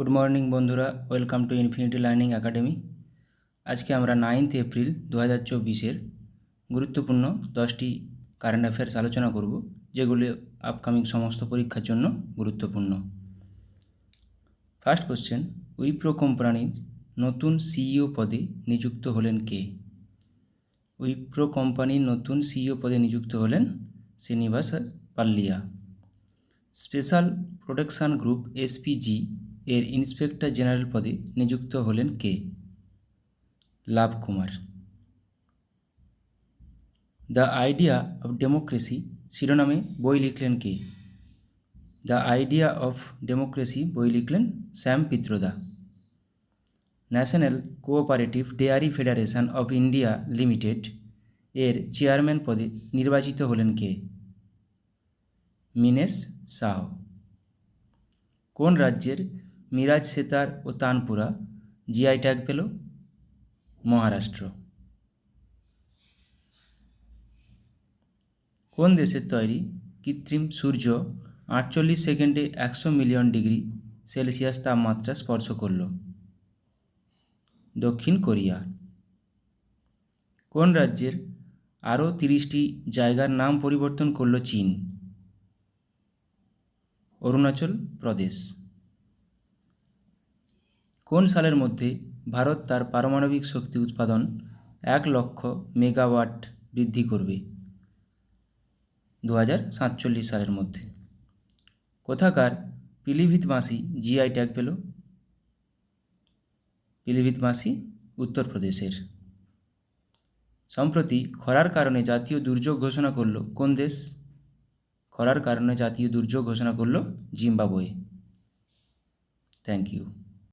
Good morning বন্ধুরা, welcome to infinity learning academy. আজকে আমরা 9 এপ্রিল 2024-এর গুরুত্বপূর্ণ 10টি কারেন্ট অ্যাফেয়ার্স আলোচনা করব, যেগুলি আপকামিং সমস্ত পরীক্ষার জন্য গুরুত্বপূর্ণ। ফার্স্ট কোশ্চেন, উইপ্রো কোম্পানির নতুন সিইও পদে নিযুক্ত হলেন কে? উইপ্রো কোম্পানির নতুন সিইও পদে নিযুক্ত হলেন Srinivas Pallia. Special protection group SPG এর ইন্সপেক্টর জেনারেল পদে নিযুক্ত হলেন কে? Lav Kumar. The idea of democracy শিরোনামে বই লিখলেন কে? দ্য আইডিয়া অফ ডেমোক্রেসি বই লিখলেন Sam Pitroda. National cooperative dairy federation of India limited এর চেয়ারম্যান পদে নির্বাচিত হলেন কে? মিনেশ শাহ। কোন রাজ্যের মিরাজ সেতার ও তানপুরা জিআই ট্যাগ পেল? মহারাষ্ট্র। কোন দেশের তৈরি কৃত্রিম সূর্য 48 সেকেন্ডে 100 মিলিয়ন ডিগ্রি সেলসিয়াস তাপমাত্রা স্পর্শ করল? দক্ষিণ কোরিয়া। কোন রাজ্যের আরও 30টি জায়গার নাম পরিবর্তন করল চীন? অরুণাচল প্রদেশ। কোন সালের মধ্যে ভারত তার পারমাণবিক শক্তি উৎপাদন 1 লক্ষ মেগাওয়াট বৃদ্ধি করবে? 2047 সালের মধ্যে। কোথাকার পিলিভিত বাঁশি জিআই ট্যাগ পেল? পিলিভিত বাঁশি উত্তরপ্রদেশের। সম্প্রতি খরার কারণে জাতীয় দুর্যোগ ঘোষণা করল কোন দেশ? খরার কারণে জাতীয় দুর্যোগ ঘোষণা করল জিম্বাবুয়ে। Thank you.